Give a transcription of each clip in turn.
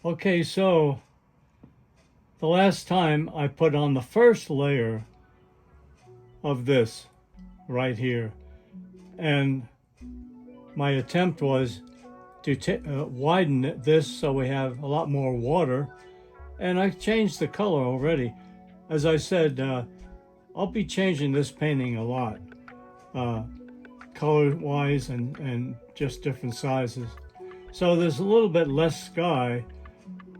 Okay, so the last time I put on the first layer of this right here, and my attempt was to widen this so we have a lot more water, and I changed the color already. As I said, I'll be changing this painting a lot, color-wise and just different sizes. So there's a little bit less sky,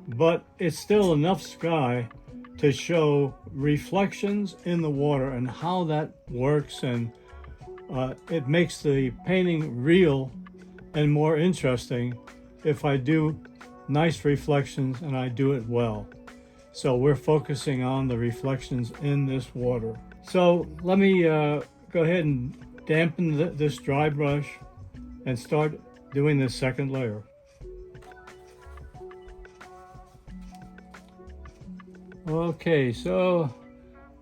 but it's still enough sky to show reflections in the water and how that works, and it makes the painting real and more interesting if I do nice reflections and I do it well. So we're focusing on the reflections in this water. So let me go ahead and dampen this dry brush and start doing this second layer. Okay, so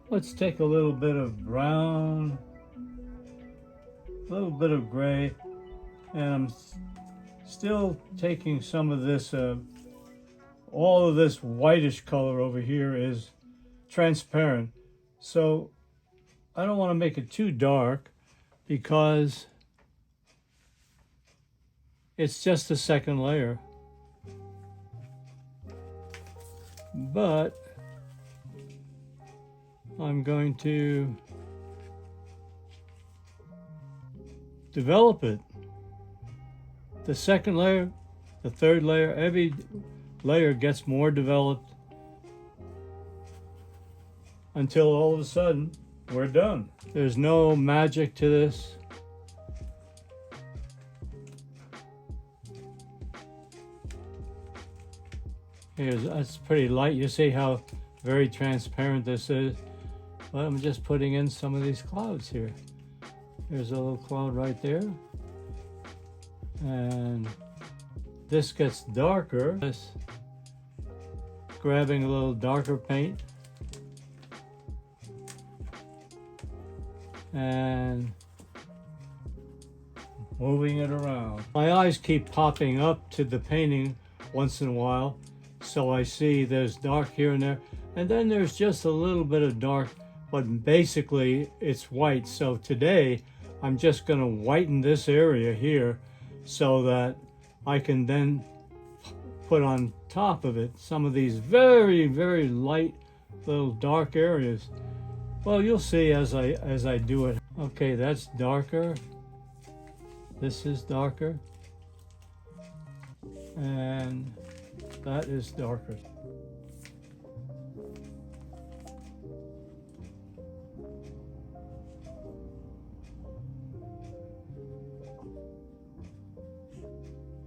let's take a little bit of brown, a little bit of gray, and I'm still taking some of this, all of this whitish color over here is transparent. So I don't want to make it too dark because it's just the second layer. But I'm going to develop it. The second layer, the third layer, every layer gets more developed until all of a sudden we're done. There's no magic to this. That's pretty light. You see how very transparent this is. But I'm just putting in some of these clouds here. There's a little cloud right there. And this gets darker. This, grabbing a little darker paint. And moving it around. My eyes keep popping up to the painting once in a while. So I see there's dark here and there. And then there's just a little bit of dark, but basically it's white. So today I'm just going to whiten this area here so that I can then put on top of it some of these very, very light little dark areas. Well, you'll see as I do it. Okay, that's darker. This is darker. And that is darker.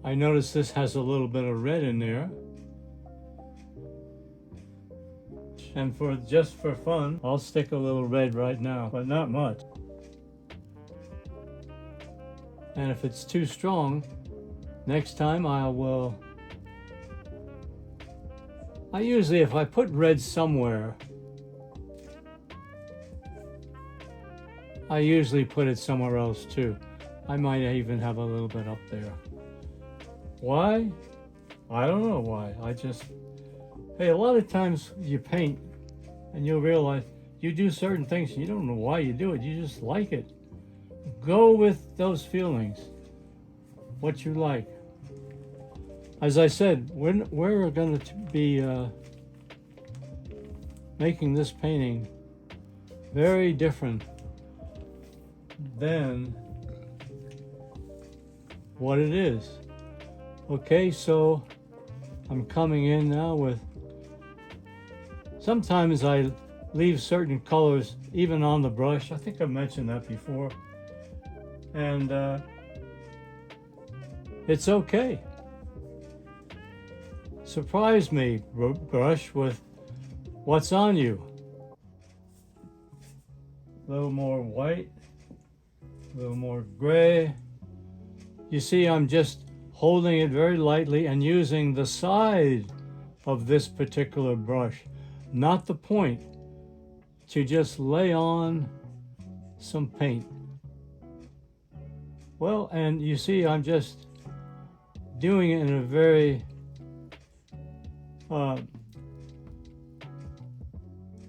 I notice this has a little bit of red in there. And just for fun, I'll stick a little red right now, but not much. And if it's too strong, next time I usually, if I put red somewhere, I usually put it somewhere else too. I might even have a little bit up there. Why? I don't know why. Hey, a lot of times you paint and you'll realize you do certain things and you don't know why you do it. You just like it. Go with those feelings, what you like. As I said, we're going to be making this painting very different than what it is. Okay, so I'm coming in now with, sometimes I leave certain colors even on the brush. I think I mentioned that before. And it's okay. Surprise me, brush, with what's on you. A little more white, a little more gray. You see, I'm just holding it very lightly and using the side of this particular brush, not the point, to just lay on some paint. Well, and you see I'm just doing it in a very uh,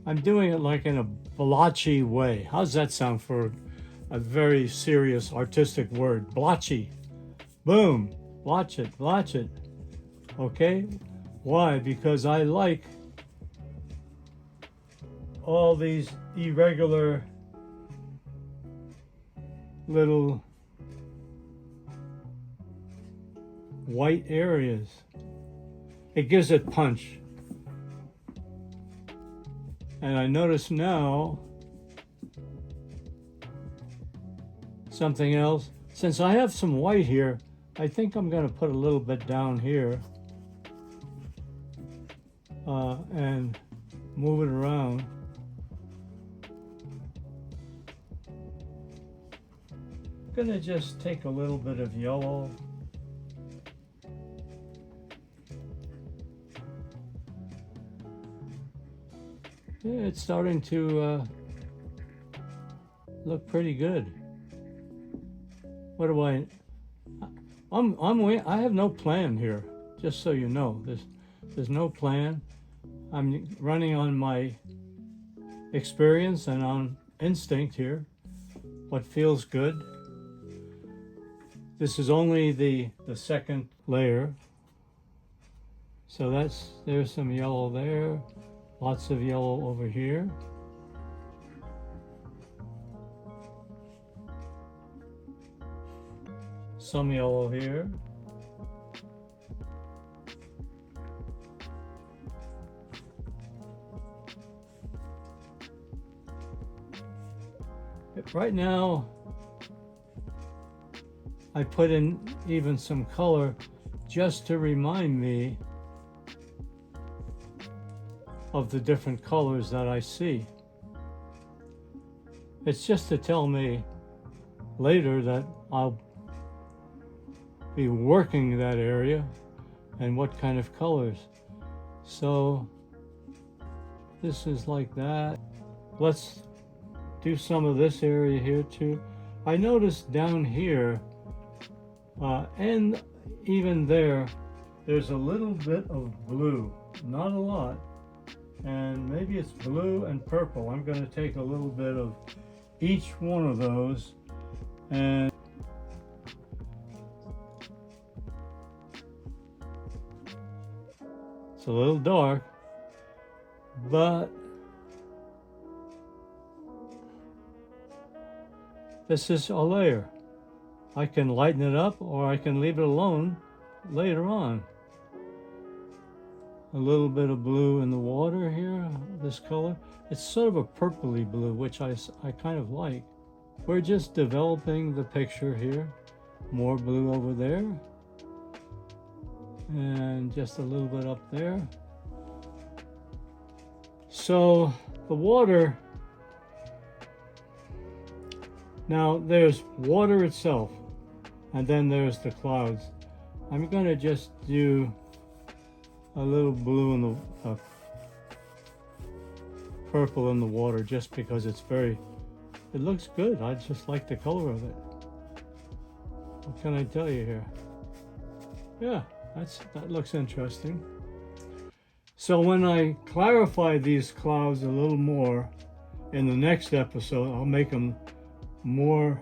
I'm doing it like in a blotchy way. How's that sound for a very serious artistic word? Blotchy. Boom. Blotch it. Blotch it. Okay? Why? Because I like all these irregular little white areas. It gives it punch. And I notice now something else. Since I have some white here, I think I'm going to put a little bit down here and move it around. I'm going to just take a little bit of yellow. Yeah, it's starting to look pretty good. What do I have no plan here, just so you know. There's no plan. I'm running on my experience and on instinct here. What feels good. This is only the second layer. So there's some yellow there. Lots of yellow over here. Some yellow here. Right now, I put in even some color just to remind me of the different colors that I see. It's just to tell me later that I'll be working that area and what kind of colors. So this is like that. Let's do some of this area here too. I noticed down here and even there's a little bit of blue, not a lot. And maybe it's blue and purple. I'm going to take a little bit of each one of those, and it's a little dark, but this is a layer. I can lighten it up or I can leave it alone later on. A little bit of blue in the water here, this color. It's sort of a purpley blue, which I kind of like. We're just developing the picture here. More blue over there. And just a little bit up there. So the water, now there's water itself, and then there's the clouds. I'm going to just do a little blue in the purple in the water, just because it looks good. I just like the color of it. What can I tell you here? Yeah, that looks interesting. So when I clarify these clouds a little more in the next episode, I'll make them more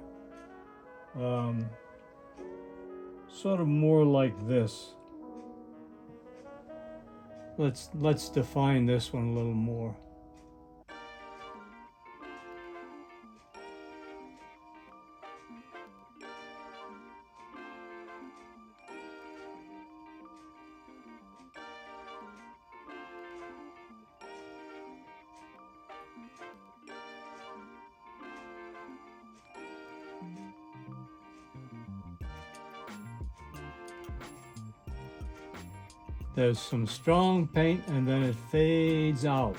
sort of more like this. Let's define this one a little more. There's some strong paint and then it fades out.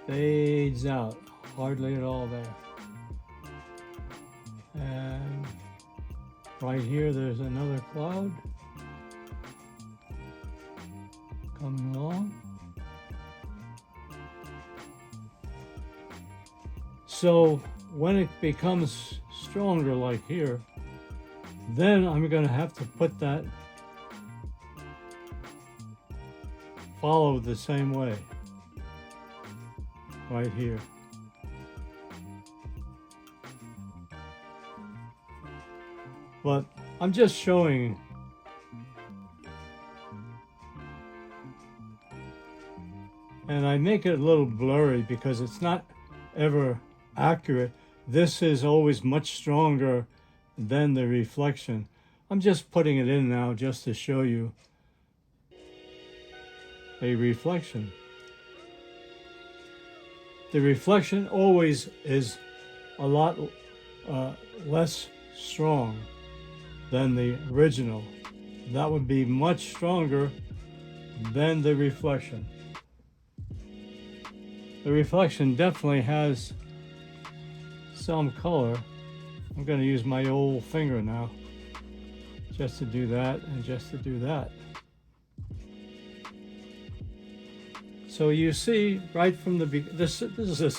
Fades out. Hardly at all there. And right here there's another cloud coming along. So when it becomes stronger like here, then I'm going to have to put that follow the same way right here. But I'm just showing and I make it a little blurry because it's not ever accurate. This is always much stronger than the reflection. I'm just putting it in now just to show you a reflection. The reflection always is a lot less strong than the original. That would be much stronger than the reflection. The reflection definitely has some color. I'm going to use my old finger now just to do that and just to do that. So you see right from the beginning,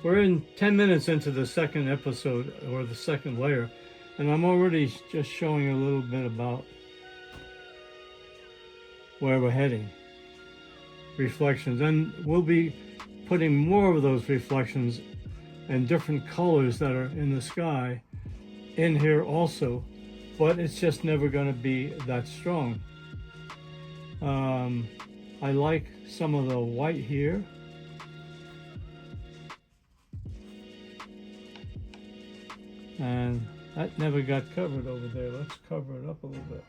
we're in 10 minutes into the second episode or the second layer, and I'm already just showing a little bit about where we're heading. Reflections, and we'll be putting more of those reflections and different colors that are in the sky in here also, but it's just never going to be that strong. I like some of the white here. And that never got covered over there. Let's cover it up a little bit.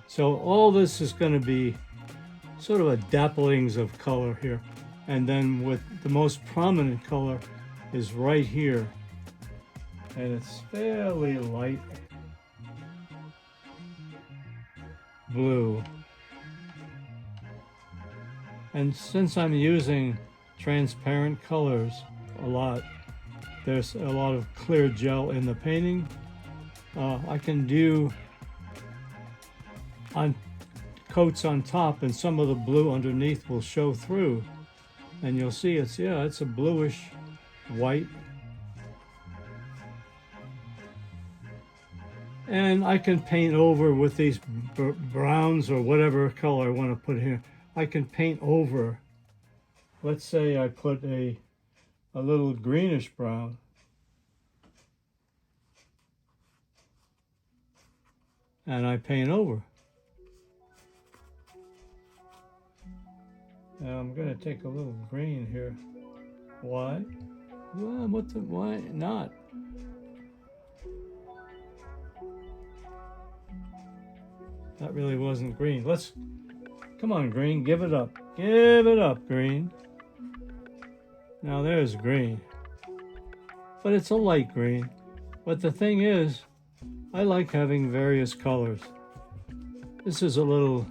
So all this is going to be sort of a dapplings of color here. And then with the most prominent color is right here. And it's fairly light blue. And since I'm using transparent colors a lot, there's a lot of clear gel in the painting. I can do on coats on top, and some of the blue underneath will show through, and you'll see it's a bluish white. And I can paint over with these browns or whatever color I want to put here. I can paint over. Let's say I put a little greenish brown. And I paint over. Now I'm going to take a little green here. Why? Well, why not? That really wasn't green. Come on, green, give it up. Give it up, green. Now there's green. But it's a light green. But the thing is, I like having various colors. This is a little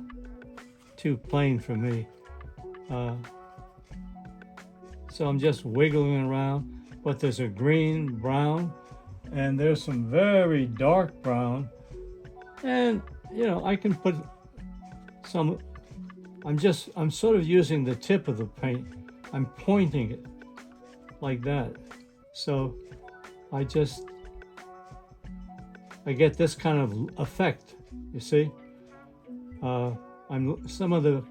too plain for me. So I'm just wiggling around, but there's a green, brown, and there's some very dark brown. And, I can put some, I'm sort of using the tip of the paint. I'm pointing it like that. So I get this kind of effect, you see? Some of the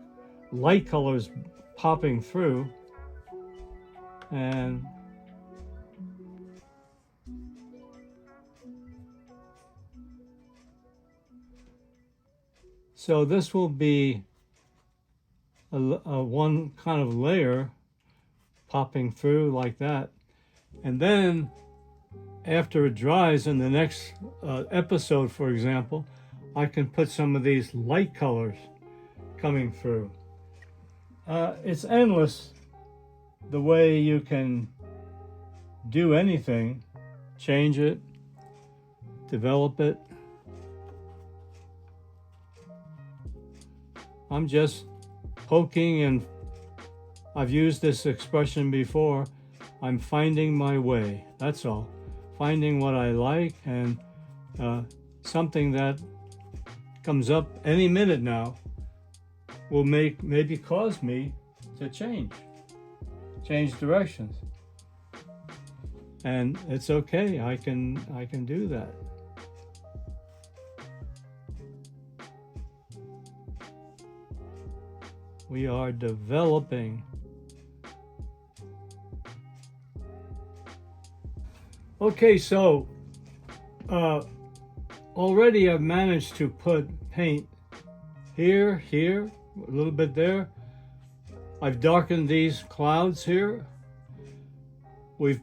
light colors popping through, and so this will be a one kind of layer popping through like that, and then after it dries in the next episode, for example, I can put some of these light colors coming through. It's endless the way you can do anything, change it, develop it. I'm just poking, and I've used this expression before. I'm finding my way, that's all. Finding what I like, and something that comes up any minute now will maybe cause me to change directions. and it's okay. I can do that. We are developing. Okay, so already I've managed to put paint here, a little bit there. I've darkened these clouds here. We've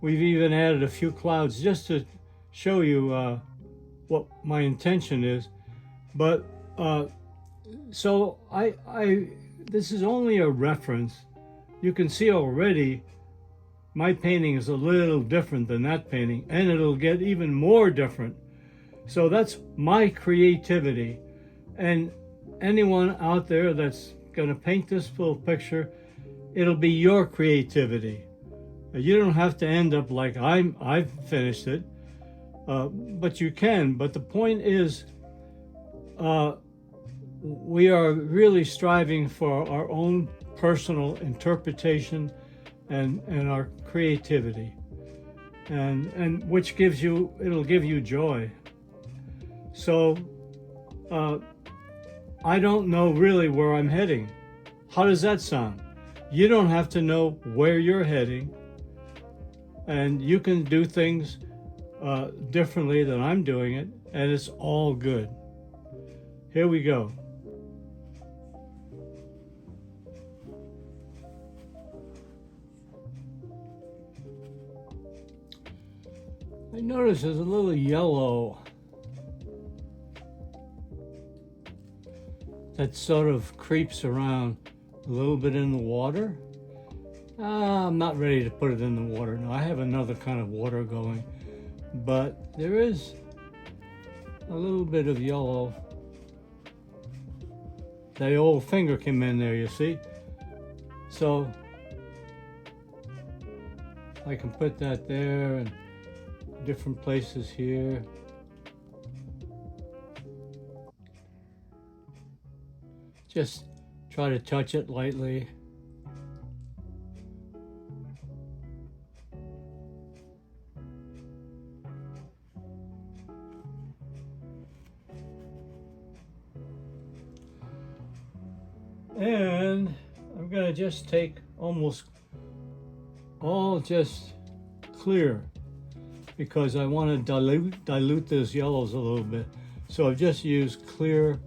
even added a few clouds just to show you what my intention is. But so this is only a reference. You can see already my painting is a little different than that painting, and it'll get even more different. So that's my creativity. And anyone out there that's going to paint this full picture, it'll be your creativity. You don't have to end up like I've finished it, but you can. But the point is, we are really striving for our own personal interpretation and our creativity, and which it'll give you joy. So I don't know really where I'm heading. How does that sound? You don't have to know where you're heading, and you can do things differently than I'm doing it, and it's all good. Here we go. I notice there's a little yellow that sort of creeps around a little bit in the water. I'm not ready to put it in the water now. I have another kind of water going, but there is a little bit of yellow. The old finger came in there, you see? So I can put that there and different places here. Just try to touch it lightly. And I'm going to just take almost all just clear, because I want to dilute those yellows a little bit. So I've just used clear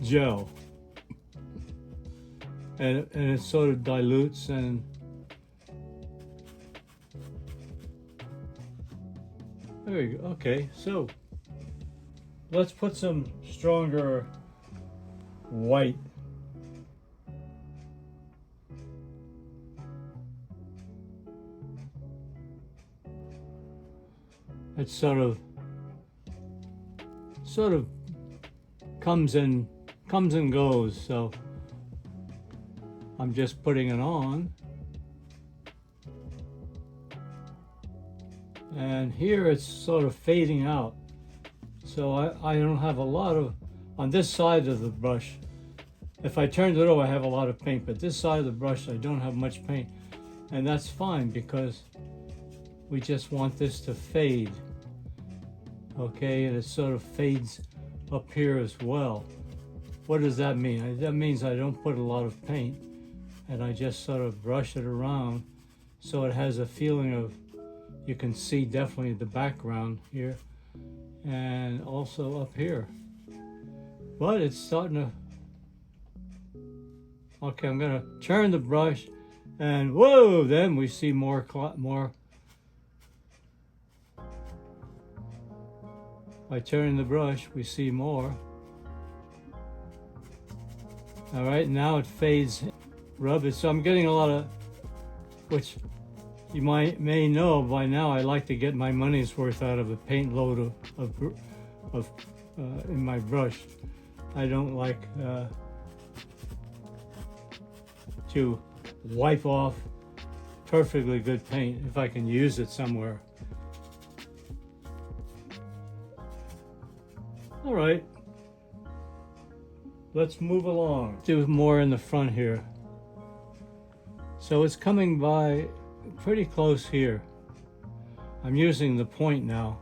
gel, and it sort of dilutes, and there you go. Okay, so let's put some stronger white. It sort of comes and goes, so I'm just putting it on. And here it's sort of fading out. So I don't have a lot of, on this side of the brush, if I turned it over I have a lot of paint, but this side of the brush I don't have much paint. And that's fine, because we just want this to fade. Okay, and it sort of fades up here as well. What does that mean? That means I don't put a lot of paint, and I just sort of brush it around so it has a feeling of, you can see definitely the background here and also up here. But it's starting to, okay, I'm gonna turn the brush, and whoa, then we see more. By turning the brush, we see more. All right, now it fades. Rub it. So I'm getting a lot of, which you may know by now, I like to get my money's worth out of a paint load of in my brush. I don't like to wipe off perfectly good paint if I can use it somewhere. All right, let's move along. Do more in the front here. So it's coming by pretty close here. I'm using the point now.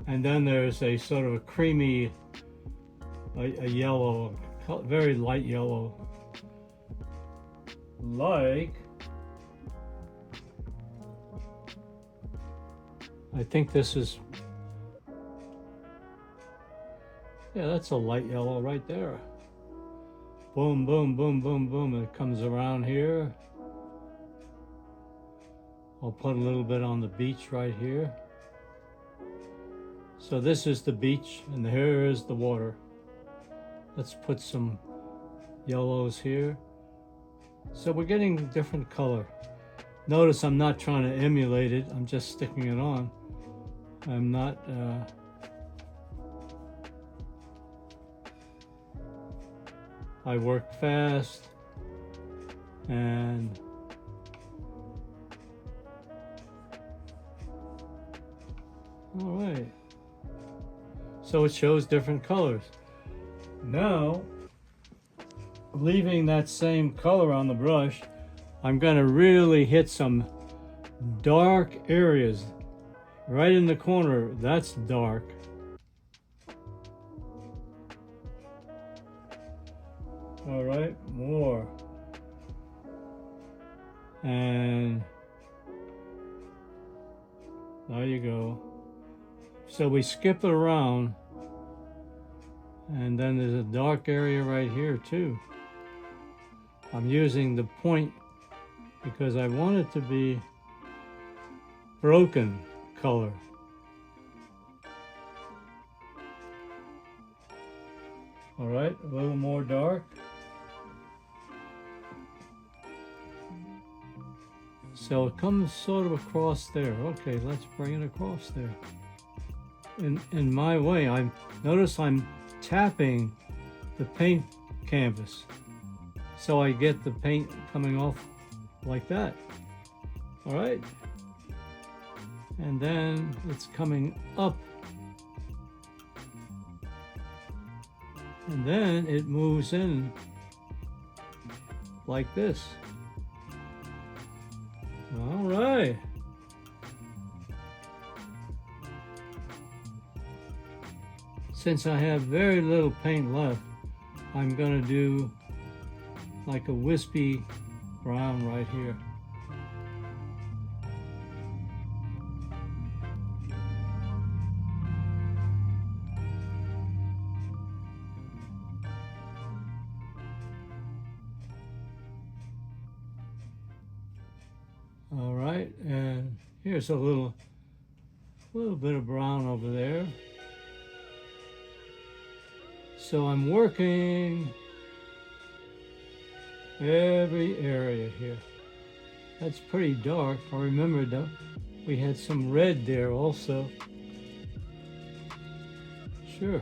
And then there's a sort of a creamy, a yellow, very light yellow, like, I think this is, yeah, that's a light yellow right there. Boom, boom, boom, boom, boom. It comes around here. I'll put a little bit on the beach right here. So this is the beach, and here is the water. Let's put some yellows here. So we're getting different color. Notice I'm not trying to emulate it. I'm just sticking it on. I'm not... I work fast, and all right. So it shows different colors. Now, leaving that same color on the brush, I'm going to really hit some dark areas. Right in the corner, that's dark. All right, more. And there you go. So we skip it around, and then there's a dark area right here too. I'm using the point because I want it to be broken color. All right, a little more dark. So it comes sort of across there. Okay, let's bring it across there. In my way, notice I'm tapping the paint canvas, so I get the paint coming off like that. All right, and then it's coming up, and then it moves in like this. All right. Since I have very little paint left, I'm going to do like a wispy brown right here. All right, and here's a little bit of brown over there. So I'm working every area here. That's pretty dark. I remember though, we had some red there also. Sure.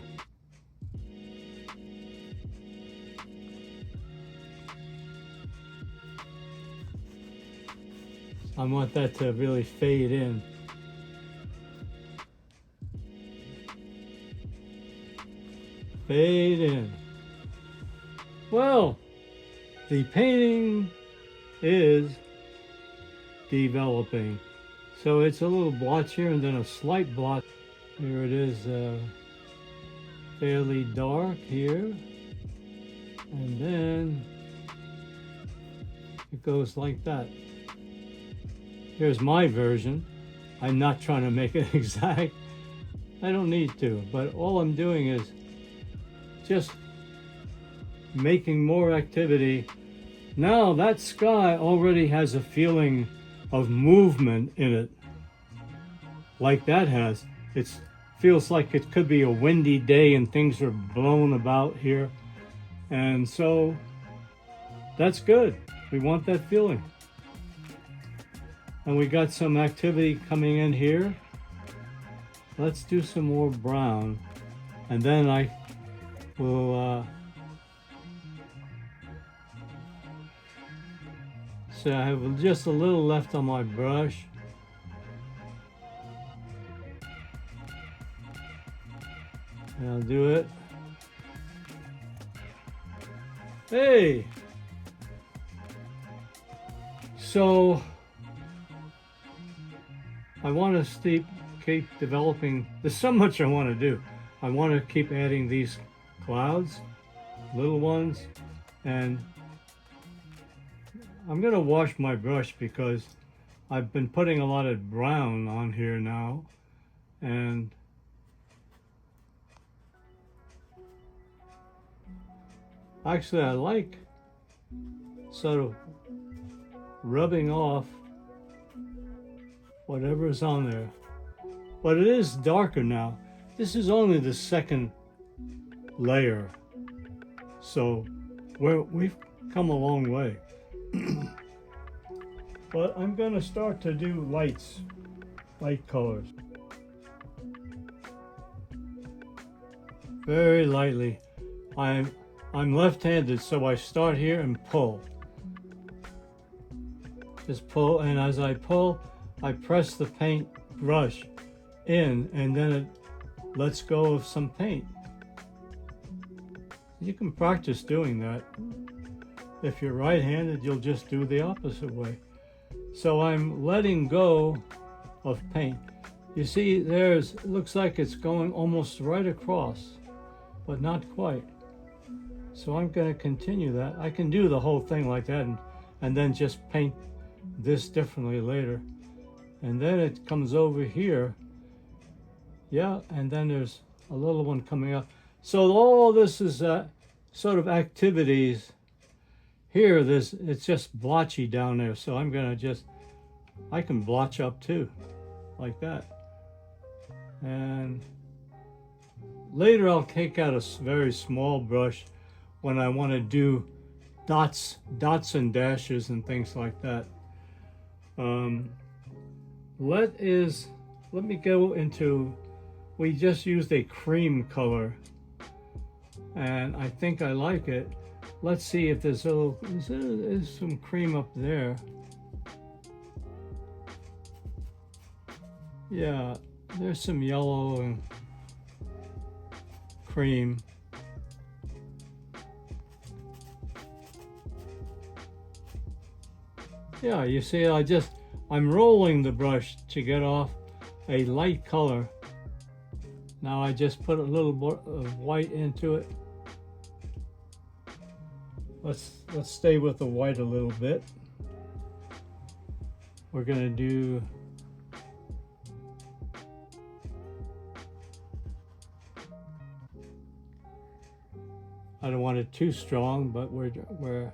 I want that to really fade in. Fade in. Well, the painting is developing. So it's a little blotch here and then a slight blotch. Here it is, fairly dark here. And then it goes like that. Here's my version. I'm not trying to make it exact. I don't need to, but all I'm doing is just making more activity. Now that sky already has a feeling of movement in it, like that has. It feels like it could be a windy day and things are blown about here. And so that's good. We want that feeling. And we got some activity coming in here. Let's do some more brown. And then I will, so I have just a little left on my brush. And I'll do it. Hey! So I want to keep developing. There's so much I want to do. I want to keep adding these clouds, little ones, and I'm going to wash my brush because I've been putting a lot of brown on here now, and actually I like sort of rubbing off whatever is on there. But it is darker now. This is only the second layer. So we've come a long way. But I'm gonna start to do light colors. Very lightly. I'm left-handed, so I start here and pull. Just pull, and as I pull, I press the paint brush in, and then it lets go of some paint. You can practice doing that. If you're right-handed, you'll just do the opposite way. So I'm letting go of paint. You see, it looks like it's going almost right across, but not quite. So I'm going to continue that. I can do the whole thing like that and then just paint this differently later. And then it comes over here. Yeah, and then there's a little one coming up. So all this is sort of activities. Here, it's just blotchy down there. So I'm going to I can blotch up too, like that. And later I'll take out a very small brush when I want to do dots and dashes and things like that. Let me go into, we just used a cream color and I think I like it. Let's see if there's some cream up there. Yeah, there's some yellow and cream. Yeah, you see, I'm rolling the brush to get off a light color. Now I just put a little bit of white into it. Let's stay with the white a little bit. We're gonna do I don't want it too strong, but we're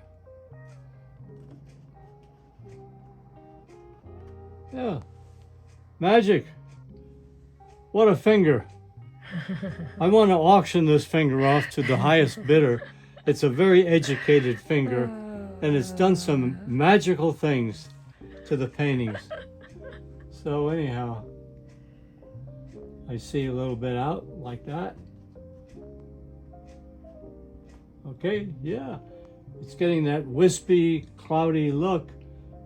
yeah, magic. What a finger. I want to auction this finger off to the highest bidder. It's a very educated finger, and it's done some magical things to the paintings. So anyhow, I see a little bit out like that. Okay, yeah. It's getting that wispy, cloudy look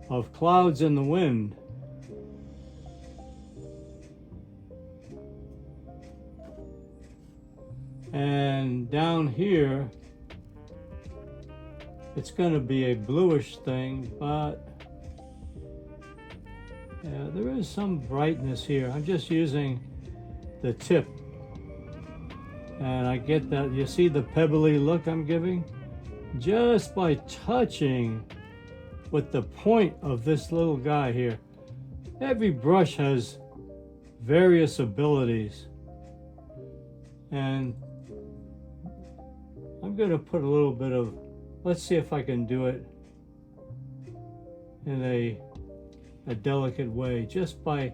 of clouds in the wind. And down here, it's going to be a bluish thing, but yeah, there is some brightness here. I'm just using the tip. And I get that, you see the pebbly look I'm giving? Just by touching with the point of this little guy here. Every brush has various abilities. And I'm going to put a little bit of, let's see if I can do it in a delicate way, just by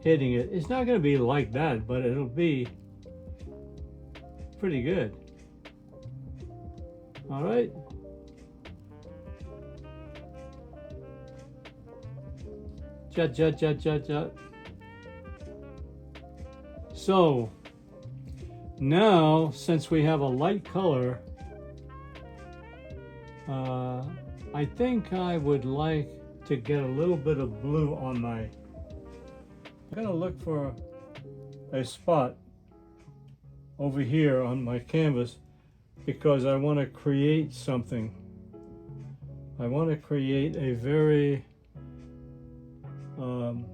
hitting it. It's not going to be like that, but it'll be pretty good. All right. Jut, jut, jut, jut, jut. So now, since we have a light color, I think I would like to get a little bit of blue on my, I'm gonna look for a spot over here on my canvas because I want to create something. I want to create a very, so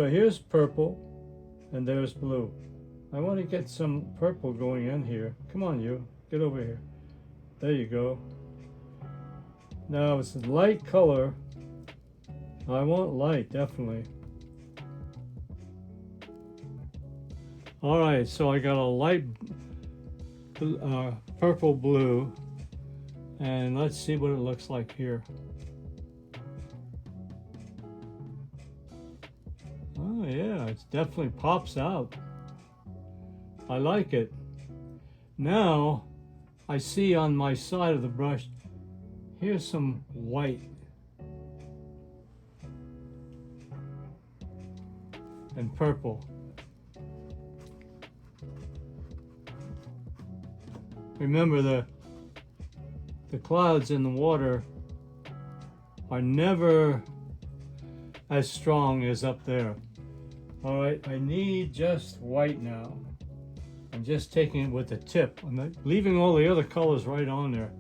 here's purple and there's blue. I want to get some purple going in here. Come on, you, get over here. There you go. Now it's a light color. I want light, definitely. All right, so I got a light purple blue, and let's see what it looks like here. Oh yeah, it definitely pops out. I like it. Now I see on my side of the brush, here's some white. And purple. Remember, the clouds in the water are never as strong as up there. All right, I need just white now. I'm just taking it with the tip. I'm not leaving all the other colors right on there.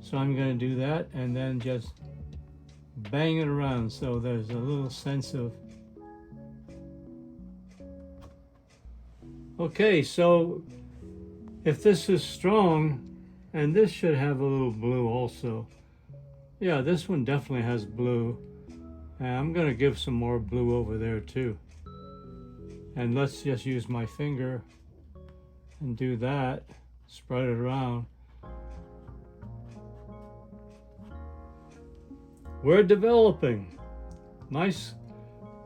So I'm going to do that and then just bang it around so there's a little sense of... Okay, so if this is strong, and this should have a little blue also. Yeah, this one definitely has blue. And I'm going to give some more blue over there too. And let's just use my finger and do that. Spread it around. We're developing. Nice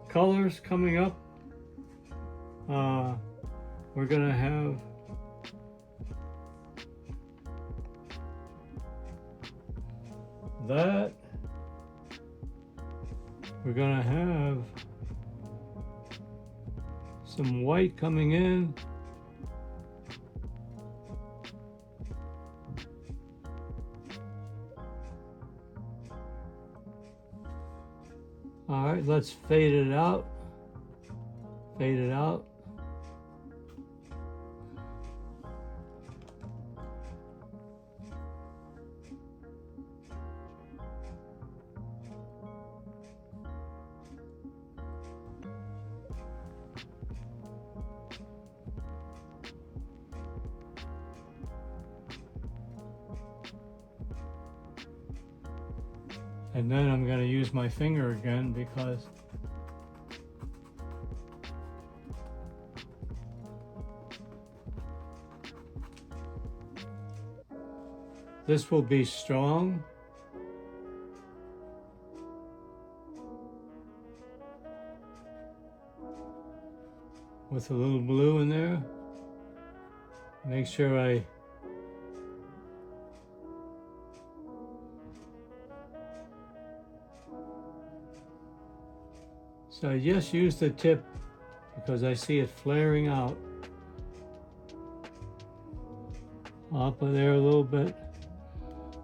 colors coming up. We're gonna have that. We're gonna have some white coming in. All right, let's fade it out. Fade it out. And then I'm going to use my finger again because this will be strong. With a little blue in there. Make sure I So I just use the tip because I see it flaring out. Up there a little bit.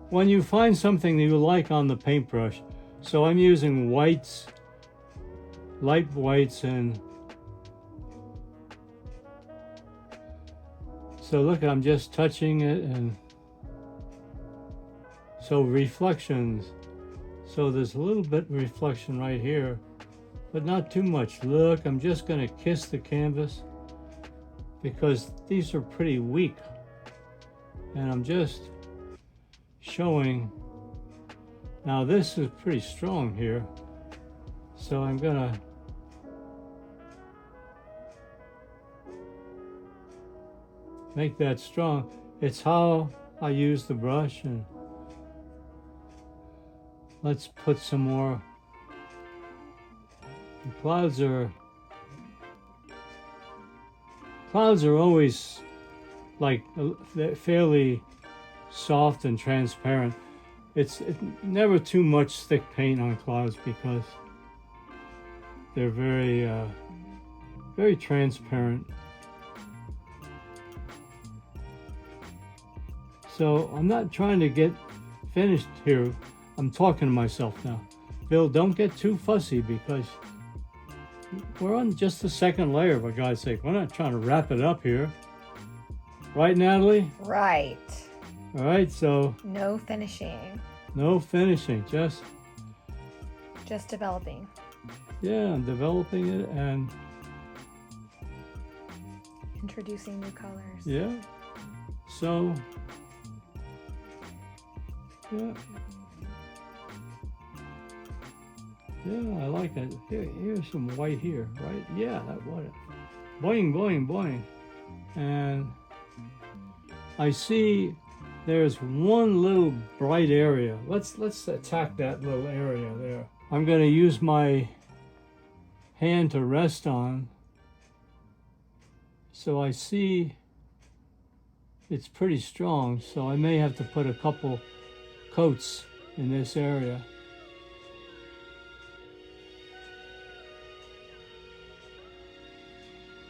When you find something that you like on the paintbrush, so I'm using whites, light whites, and so look, I'm just touching it, and so reflections. So there's a little bit of reflection right here, but not too much. Look, I'm just going to kiss the canvas because these are pretty weak. And I'm just showing. Now this is pretty strong here. So I'm going to make that strong. It's how I use the brush. And let's put some more. The clouds are always like fairly soft and transparent. It's never too much thick paint on clouds because they're very very transparent. So I'm not trying to get finished here. I'm talking to myself now. Bill, don't get too fussy because we're on just the second layer, for God's sake. We're not trying to wrap it up here. Right, Natalie? Right. All right, so No finishing. no finishing, just developing. yeah, developing it and Introducing new colors. yeah. So yeah. Yeah, I like that. Here's some white here, right? Yeah, that white. Boing, boing, boing. And I see there's one little bright area. Let's attack that little area there. I'm going to use my hand to rest on. So I see it's pretty strong, so I may have to put a couple coats in this area.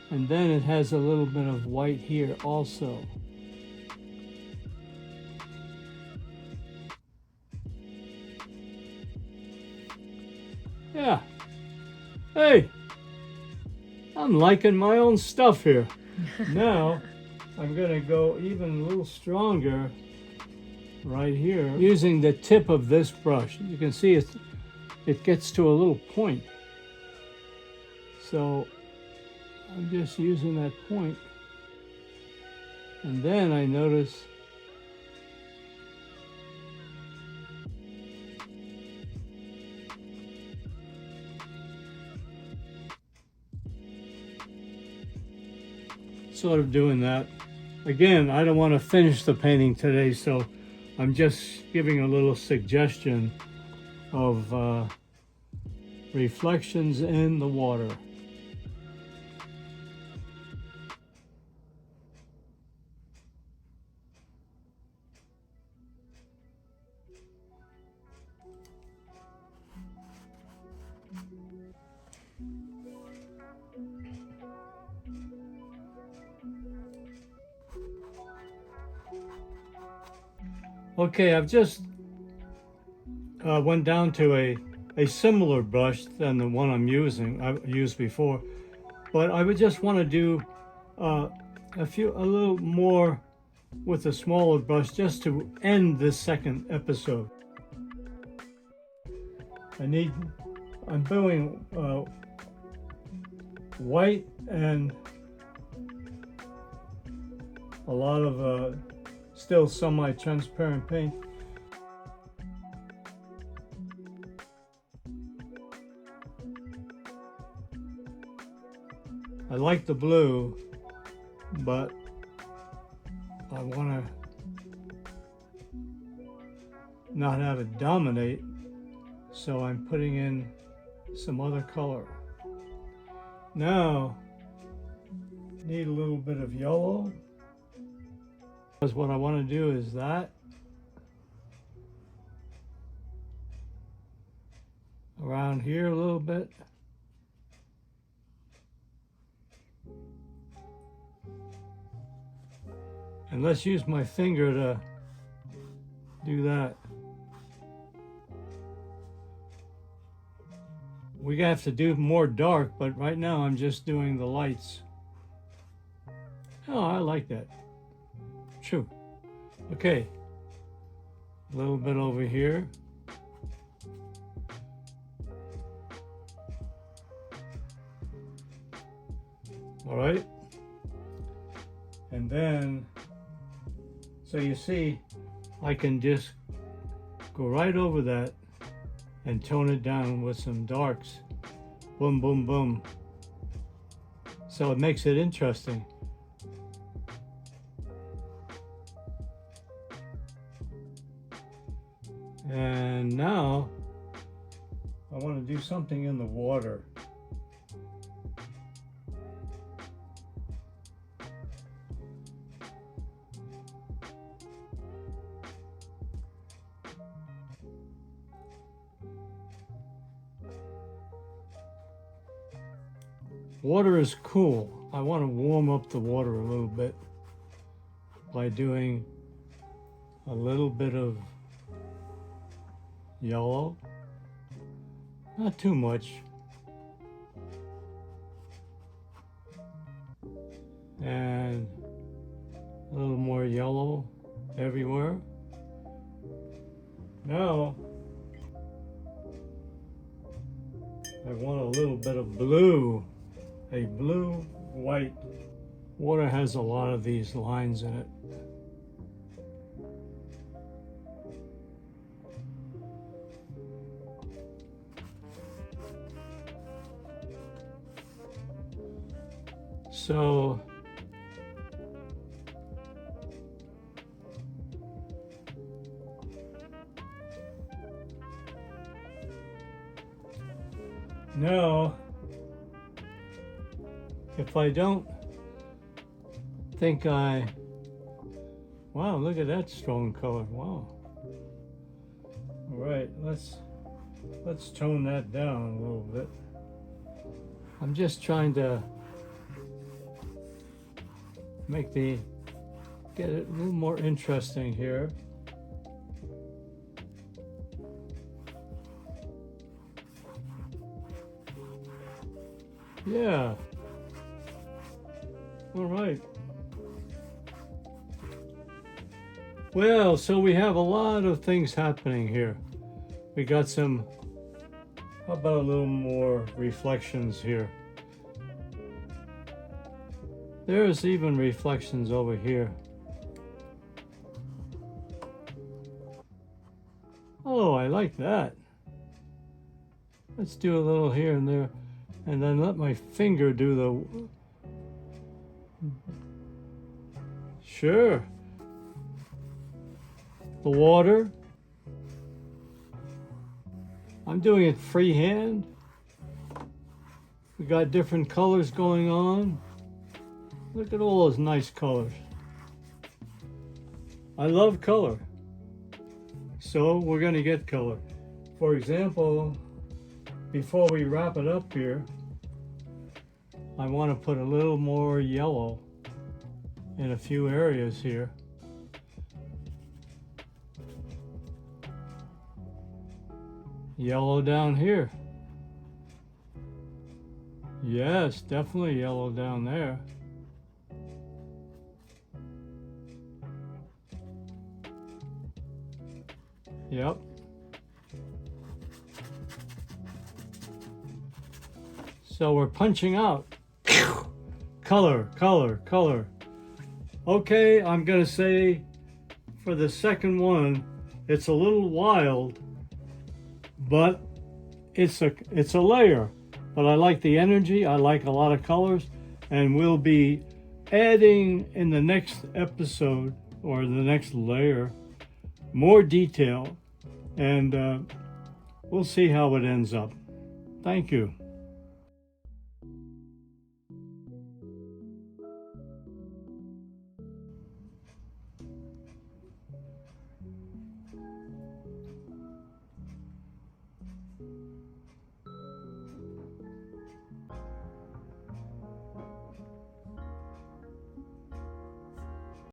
And then it has a little bit of white here also. Yeah. Hey, I'm liking my own stuff here. Now, I'm gonna go even a little stronger right here using the tip of this brush. You can see it gets to a little point. So I'm just using that point. And then I notice sort of doing that. Again, I don't want to finish the painting today, so I'm just giving a little suggestion of reflections in the water. Okay, I've just went down to a similar brush than the one I've used before, but I would just want to do a little more with a smaller brush just to end this second episode. I'm doing white and a lot of still semi-transparent paint. I like the blue, but I want to not have it dominate, so I'm putting in some other color. Now, need a little bit of yellow. Because what I want to do is that around here a little bit. And let's use my finger to do that. We have to do more dark, but right now I'm just doing the lights. Oh, I like that. True. Okay. A little bit over here. All right. And then, so you see, I can just go right over that and tone it down with some darks. Boom, boom, boom. So it makes it interesting. And now I want to do something in the water. Water is cool. I want to warm up the water a little bit by doing a little bit of yellow Not too much. And a little more yellow everywhere. Now, I want a little bit of blue. A blue-white. Water has a lot of these lines in it. So, now, if I don't think wow, look at that strong color, wow. All right, let's tone that down a little bit. I'm just trying to get it a little more interesting here. Yeah. All right. Well, so we have a lot of things happening here. We got some, how about a little more reflections here? There's even reflections over here. Oh, I like that. Let's do a little here and there, and then let my finger do the... Sure. The water. I'm doing it freehand. We got different colors going on. Look at all those nice colors. I love color. So we're going to get color. For example, before we wrap it up here, I want to put a little more yellow in a few areas here. Yellow down here. Yes, definitely yellow down there. Yep. So we're punching out. Color, color, color. Okay, I'm gonna say for the second one, it's a little wild, but it's a layer. But I like the energy, I like a lot of colors, and we'll be adding in the next episode or the next layer more detail, and we'll see how it ends up. Thank you.